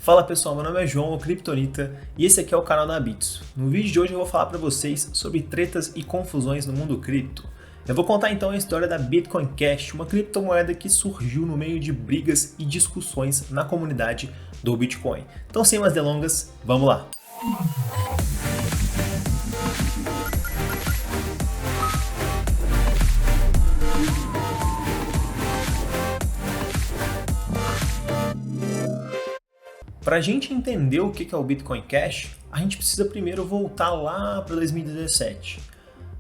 Fala pessoal, meu nome é João, o Kryptonita, e esse aqui é o canal da Bitso. No vídeo de hoje eu vou falar para vocês sobre tretas e confusões no mundo cripto. Eu vou contar então a história da Bitcoin Cash, uma criptomoeda que surgiu no meio de brigas e discussões na comunidade do Bitcoin. Então sem mais delongas, vamos lá! Para a gente entender o que é o Bitcoin Cash, a gente precisa primeiro voltar lá para 2017.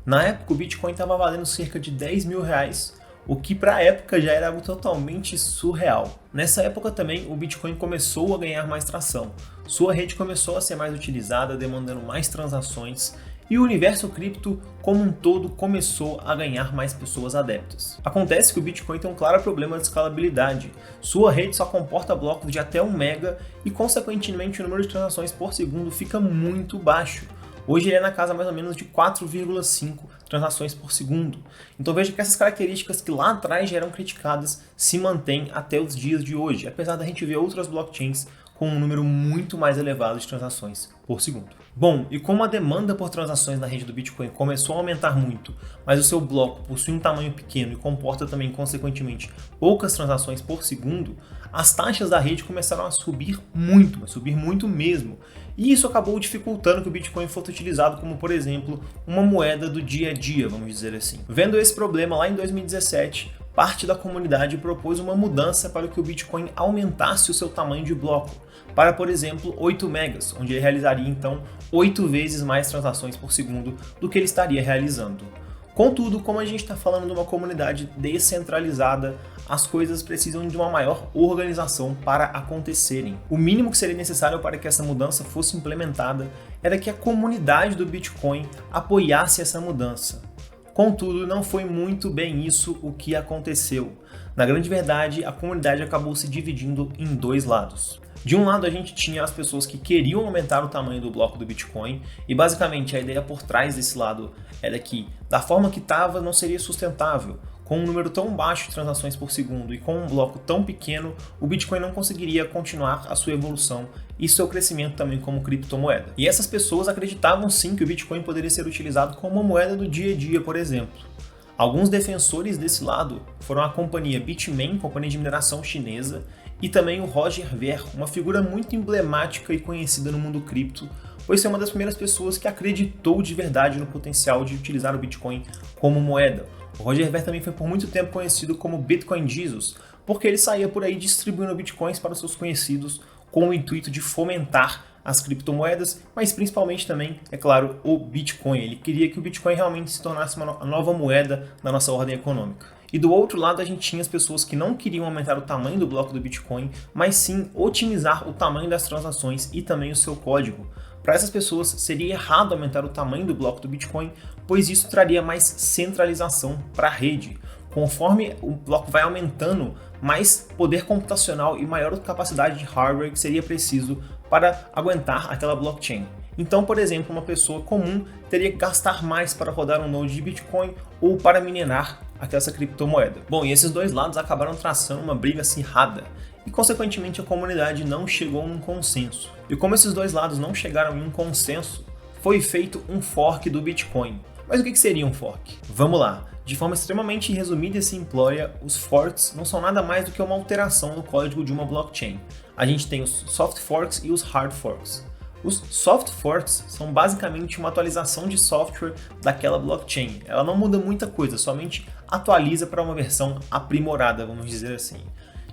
Na época o Bitcoin estava valendo cerca de 10 mil reais, o que para a época já era algo totalmente surreal. Nessa época também o Bitcoin começou a ganhar mais tração, sua rede começou a ser mais utilizada, demandando mais transações, e o universo cripto como um todo começou a ganhar mais pessoas adeptas. Acontece que o Bitcoin tem um claro problema de escalabilidade. Sua rede só comporta blocos de até 1 mega e consequentemente o número de transações por segundo fica muito baixo. Hoje ele é na casa mais ou menos de 4,5 transações por segundo. Então veja que essas características que lá atrás já eram criticadas se mantêm até os dias de hoje, apesar da gente ver outras blockchains com um número muito mais elevado de transações por segundo. Bom, e como a demanda por transações na rede do Bitcoin começou a aumentar muito, mas o seu bloco possui um tamanho pequeno e comporta também, consequentemente, poucas transações por segundo, as taxas da rede começaram a subir muito, mas subir muito mesmo. E isso acabou dificultando que o Bitcoin fosse utilizado como, por exemplo, uma moeda do dia a dia, vamos dizer assim. Vendo esse problema lá em 2017, parte da comunidade propôs uma mudança para que o Bitcoin aumentasse o seu tamanho de bloco, para, por exemplo, 8 megas, onde ele realizaria então 8 vezes mais transações por segundo do que ele estaria realizando. Contudo, como a gente está falando de uma comunidade descentralizada, as coisas precisam de uma maior organização para acontecerem. O mínimo que seria necessário para que essa mudança fosse implementada era que a comunidade do Bitcoin apoiasse essa mudança. Contudo, não foi muito bem isso o que aconteceu. Na grande verdade, a comunidade acabou se dividindo em dois lados. De um lado a gente tinha as pessoas que queriam aumentar o tamanho do bloco do Bitcoin e basicamente a ideia por trás desse lado era que da forma que estava não seria sustentável. Com um número tão baixo de transações por segundo e com um bloco tão pequeno, o Bitcoin não conseguiria continuar a sua evolução e seu crescimento também como criptomoeda. E essas pessoas acreditavam sim que o Bitcoin poderia ser utilizado como uma moeda do dia a dia, por exemplo. Alguns defensores desse lado foram a companhia Bitmain, companhia de mineração chinesa, e também o Roger Ver, uma figura muito emblemática e conhecida no mundo cripto, pois foi uma das primeiras pessoas que acreditou de verdade no potencial de utilizar o Bitcoin como moeda. O Roger Ver também foi por muito tempo conhecido como Bitcoin Jesus, porque ele saía por aí distribuindo bitcoins para os seus conhecidos com o intuito de fomentar as criptomoedas, mas principalmente também, é claro, o Bitcoin. Ele queria que o Bitcoin realmente se tornasse uma nova moeda na nossa ordem econômica. E do outro lado a gente tinha as pessoas que não queriam aumentar o tamanho do bloco do Bitcoin, mas sim otimizar o tamanho das transações e também o seu código. Para essas pessoas seria errado aumentar o tamanho do bloco do Bitcoin, pois isso traria mais centralização para a rede. Conforme o bloco vai aumentando, mais poder computacional e maior capacidade de hardware que seria preciso para aguentar aquela blockchain. Então, por exemplo, uma pessoa comum teria que gastar mais para rodar um node de Bitcoin ou para minerar essa criptomoeda. Bom, e esses dois lados acabaram traçando uma briga acirrada e, consequentemente, a comunidade não chegou a um consenso. E como esses dois lados não chegaram em um consenso, foi feito um fork do Bitcoin. Mas o que seria um fork? Vamos lá. De forma extremamente resumida e simplória, os forks não são nada mais do que uma alteração no código de uma blockchain. A gente tem os soft forks e os hard forks. Os soft forks são basicamente uma atualização de software daquela blockchain. Ela não muda muita coisa, somente atualiza para uma versão aprimorada, vamos dizer assim.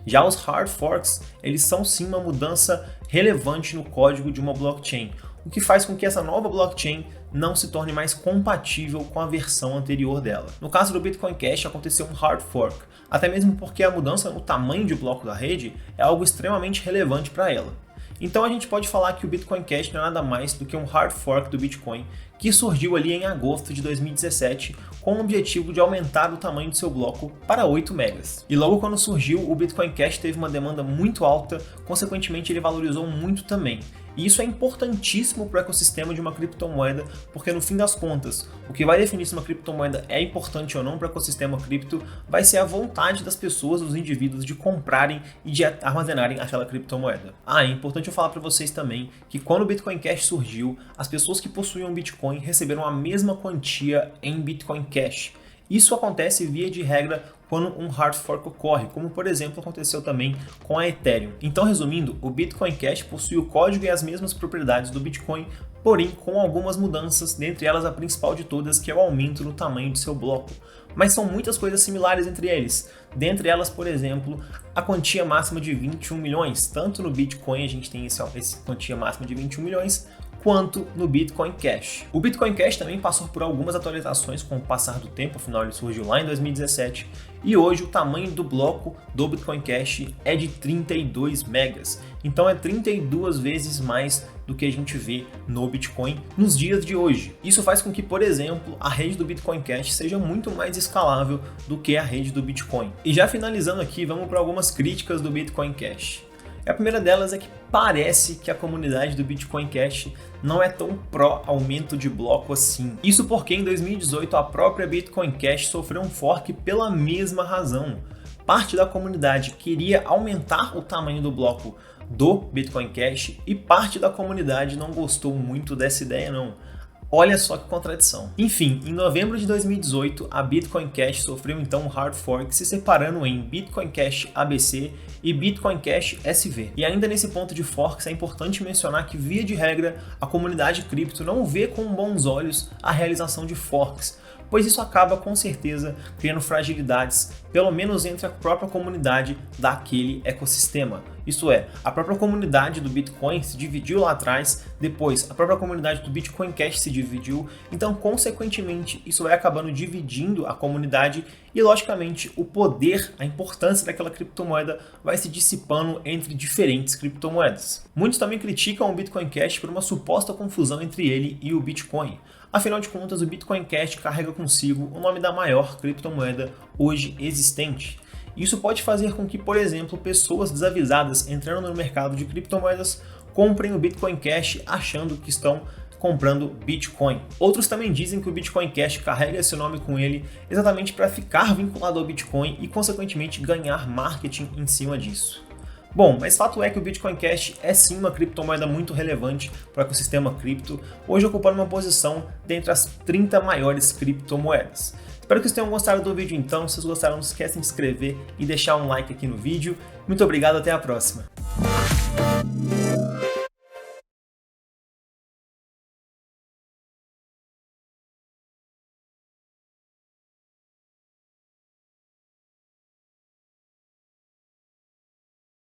Já os hard forks, eles são sim uma mudança relevante no código de uma blockchain, o que faz com que essa nova blockchain não se torne mais compatível com a versão anterior dela. No caso do Bitcoin Cash aconteceu um hard fork, até mesmo porque a mudança no tamanho de bloco da rede é algo extremamente relevante para ela. Então a gente pode falar que o Bitcoin Cash não é nada mais do que um hard fork do Bitcoin que surgiu ali em agosto de 2017 com o objetivo de aumentar o tamanho do seu bloco para 8 megas. E logo quando surgiu, o Bitcoin Cash teve uma demanda muito alta, consequentemente ele valorizou muito também. E isso é importantíssimo para o ecossistema de uma criptomoeda, porque no fim das contas, o que vai definir se uma criptomoeda é importante ou não para o ecossistema cripto vai ser a vontade das pessoas, dos indivíduos, de comprarem e de armazenarem aquela criptomoeda. É importante eu falar para vocês também que quando o Bitcoin Cash surgiu, as pessoas que possuíam Bitcoin receberam a mesma quantia em Bitcoin Cash. Isso acontece via de regra quando um hard fork ocorre, como por exemplo aconteceu também com a Ethereum. Então, resumindo, o Bitcoin Cash possui o código e as mesmas propriedades do Bitcoin, porém com algumas mudanças, dentre elas a principal de todas, que é o aumento no tamanho de seu bloco. Mas são muitas coisas similares entre eles. Dentre elas, por exemplo, a quantia máxima de 21 milhões. Tanto no Bitcoin a gente tem essa quantia máxima de 21 milhões, quanto no Bitcoin Cash. O Bitcoin Cash também passou por algumas atualizações com o passar do tempo, afinal ele surgiu lá em 2017, e hoje o tamanho do bloco do Bitcoin Cash é de 32 megas. Então é 32 vezes mais do que a gente vê no Bitcoin nos dias de hoje. Isso faz com que, por exemplo, a rede do Bitcoin Cash seja muito mais escalável do que a rede do Bitcoin. E já finalizando aqui, vamos para algumas críticas do Bitcoin Cash. A primeira delas é que parece que a comunidade do Bitcoin Cash não é tão pró aumento de bloco assim. Isso porque em 2018 a própria Bitcoin Cash sofreu um fork pela mesma razão. Parte da comunidade queria aumentar o tamanho do bloco do Bitcoin Cash e parte da comunidade não gostou muito dessa ideia não. Olha só que contradição. Enfim, em novembro de 2018, a Bitcoin Cash sofreu então um hard fork, se separando em Bitcoin Cash ABC e Bitcoin Cash SV. E ainda nesse ponto de forks é importante mencionar que, via de regra, a comunidade cripto não vê com bons olhos a realização de forks, pois isso acaba com certeza criando fragilidades, pelo menos entre a própria comunidade daquele ecossistema. Isso é, a própria comunidade do Bitcoin se dividiu lá atrás, depois a própria comunidade do Bitcoin Cash se dividiu, então consequentemente isso vai acabando dividindo a comunidade e logicamente o poder, a importância daquela criptomoeda vai se dissipando entre diferentes criptomoedas. Muitos também criticam o Bitcoin Cash por uma suposta confusão entre ele e o Bitcoin. Afinal de contas, o Bitcoin Cash carrega consigo o nome da maior criptomoeda hoje existente. Isso pode fazer com que, por exemplo, pessoas desavisadas entrando no mercado de criptomoedas comprem o Bitcoin Cash achando que estão comprando Bitcoin. Outros também dizem que o Bitcoin Cash carrega esse nome com ele exatamente para ficar vinculado ao Bitcoin e, consequentemente, ganhar marketing em cima disso. Bom, mas fato é que o Bitcoin Cash é sim uma criptomoeda muito relevante para o ecossistema cripto, hoje ocupando uma posição dentre as 30 maiores criptomoedas. Espero que vocês tenham gostado do vídeo então, se vocês gostaram não se esqueçam de se inscrever e deixar um like aqui no vídeo. Muito obrigado, até a próxima!